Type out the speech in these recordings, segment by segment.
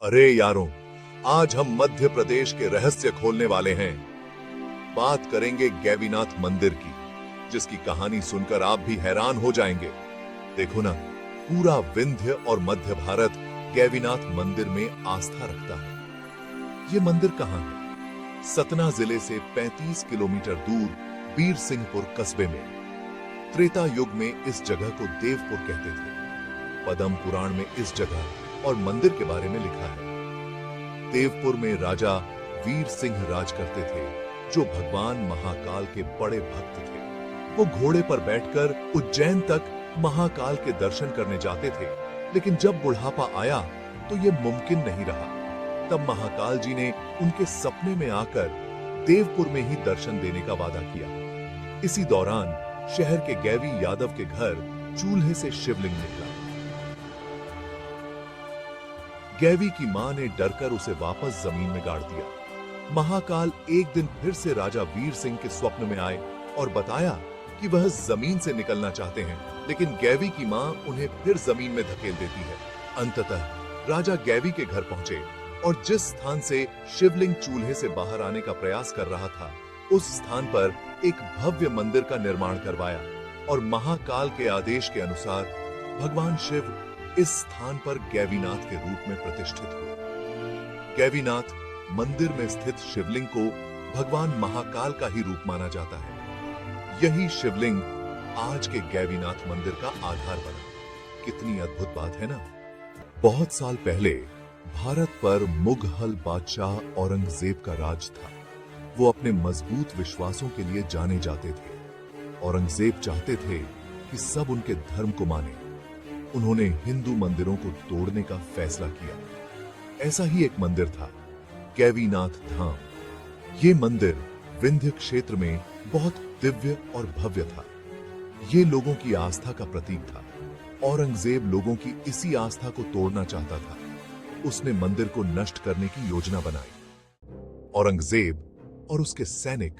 अरे यारों, आज हम मध्य प्रदेश के रहस्य खोलने वाले हैं। बात करेंगे गैवीनाथ मंदिर की, जिसकी कहानी सुनकर आप भी हैरान हो जाएंगे। देखो ना, पूरा विंध्य और मध्य भारत गैवीनाथ मंदिर में आस्था रखता है। ये मंदिर कहाँ है? सतना जिले से 35 किलोमीटर दूर बीर सिंहपुर कस्बे में। त्रेता युग में इस जगह को देवपुर कहते थे। पद्म पुराण में इस जगह और मंदिर के बारे में लिखा है। देवपुर में राजा वीर सिंह राज करते थे, जो भगवान महाकाल के बड़े भक्त थे। वो घोड़े पर बैठकर उज्जैन तक महाकाल के दर्शन करने जाते थे, लेकिन जब बुढ़ापा आया तो ये मुमकिन नहीं रहा। तब महाकाल जी ने उनके सपने में आकर देवपुर में ही दर्शन देने का वादा किया। इसी दौरान शहर के गैवी यादव के घर चूल्हे से शिवलिंग निकला। गैवी की मां ने डरकर उसे वापस जमीन में गाड़ दिया। महाकाल एक दिन फिर से राजा वीर सिंह के स्वप्न में आए और बताया कि वह जमीन से निकलना चाहते हैं, लेकिन गैवी की मां उन्हें फिर जमीन में धकेल देती है। अंततः राजा गैवी के घर पहुंचे और जिस स्थान से शिवलिंग चूल्हे से बाहर आने का प्रयास कर रहा था, उस स्थान पर एक भव्य मंदिर का निर्माण करवाया और महाकाल के आदेश के अनुसार भगवान शिव इस स्थान पर गैवीनाथ के रूप में प्रतिष्ठित हुए। गैवीनाथ मंदिर में स्थित शिवलिंग को भगवान महाकाल का ही रूप माना जाता है। यही शिवलिंग आज के गैवीनाथ मंदिर का आधार बना। कितनी अद्भुत बात है ना। बहुत साल पहले भारत पर मुगल बादशाह औरंगजेब का राज था। वो अपने मजबूत विश्वासों के लिए जाने जाते थे। औरंगजेब चाहते थे कि सब उनके धर्म को माने। उन्होंने हिंदू मंदिरों को तोड़ने का फैसला किया। ऐसा ही एक मंदिर था, गैवीनाथ धाम। ये मंदिर विंध्य क्षेत्र में बहुत दिव्य और भव्य था। ये लोगों की आस्था का प्रतीक था। औरंगजेब लोगों की इसी आस्था को तोड़ना चाहता था। उसने मंदिर को नष्ट करने की योजना बनाई। औरंगजेब और उसके सैनिक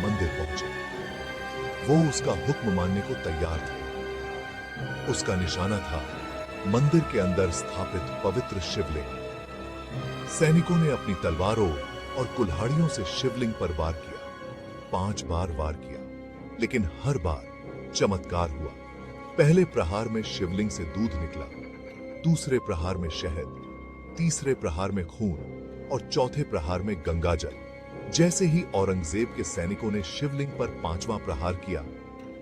मंदिर पहुंचे। वो उसका हुक्म मानने को तैयार थे। उसका निशाना था मंदिर के अंदर स्थापित पवित्र शिवलिंग। सैनिकों ने अपनी तलवारों और कुल्हाड़ियों से शिवलिंग पर वार किया। 5 बार वार किया, लेकिन हर बार चमत्कार हुआ। पहले प्रहार में शिवलिंग से दूध निकला, दूसरे प्रहार में शहद, तीसरे प्रहार में खून और चौथे प्रहार में गंगाजल। जैसे ही औरंगजेब के सैनिकों ने शिवलिंग पर 5वां प्रहार किया,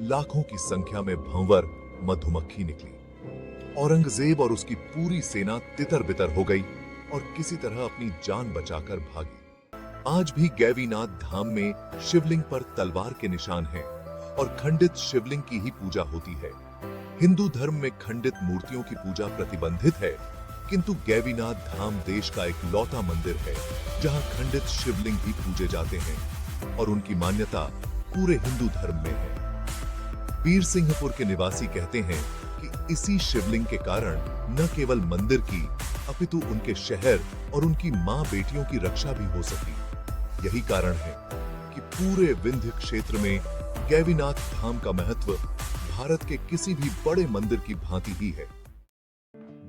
लाखों की संख्या में भंवर मधुमक्खी निकली। औरंगजेब और उसकी पूरी सेना तितर-बितर हो गई और किसी तरह अपनी जान बचाकर भागी। आज भी गैवीनाथ धाम में शिवलिंग पर तलवार के निशान हैं और खंडित शिवलिंग की ही पूजा होती है। हिंदू धर्म में खंडित मूर्तियों की पूजा प्रतिबंधित है, किंतु गैवीनाथ धाम देश का इकलौता मंदिर है जहां खंडित शिवलिंग भी पूजे जाते हैं और उनकी मान्यता पूरे हिंदू धर्म में है। बीर सिंहपुर के निवासी कहते हैं कि इसी शिवलिंग के कारण न केवल मंदिर की, अपितु उनके शहर और उनकी मां बेटियों की रक्षा भी हो सकी। यही कारण है कि पूरे विंध्य क्षेत्र में गैवीनाथ धाम का महत्व भारत के किसी भी बड़े मंदिर की भांति ही है।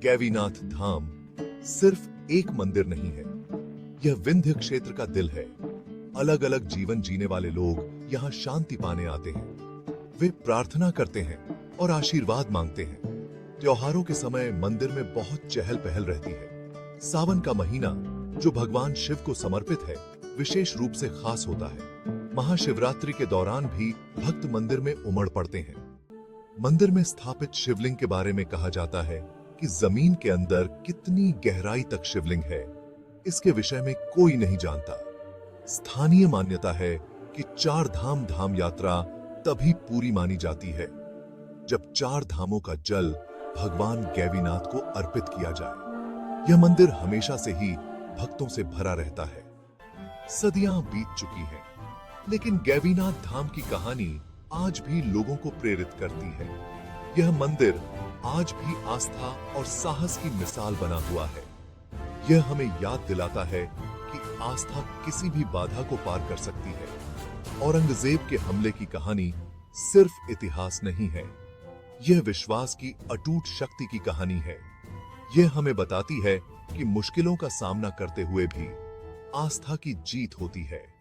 गैवीनाथ धाम सिर्फ एक मंदिर नहीं है, यह विंध्य क्षेत्र का दिल है। अलग अलग जीवन जीने वाले लोग यहाँ शांति पाने आते हैं। वे प्रार्थना करते हैं और आशीर्वाद मांगते हैं। त्योहारों के समय मंदिर में बहुत चहल पहल रहती है। सावन का महीना, जो भगवान शिव को समर्पित है, विशेष रूप से खास होता है। महाशिवरात्रि के दौरान भी भक्त मंदिर में उमड़ पड़ते हैं। मंदिर में स्थापित शिवलिंग के बारे में कहा जाता है कि जमीन के अंदर कितनी गहराई तक शिवलिंग है, इसके विषय में कोई नहीं जानता। स्थानीय मान्यता है कि 4 धाम धाम यात्रा तभी पूरी मानी जाती है जब 4 धामों का जल भगवान गैवीनाथ को अर्पित किया जाए। यह मंदिर हमेशा से ही भक्तों से भरा रहता है। सदियां बीत चुकी हैं, लेकिन गैवीनाथ धाम की कहानी आज भी लोगों को प्रेरित करती है। यह मंदिर आज भी आस्था और साहस की मिसाल बना हुआ है। यह हमें याद दिलाता है कि आस्था किसी भी बाधा को पार कर सकती है। औरंगजेब के हमले की कहानी सिर्फ इतिहास नहीं है, यह विश्वास की अटूट शक्ति की कहानी है। यह हमें बताती है कि मुश्किलों का सामना करते हुए भी आस्था की जीत होती है।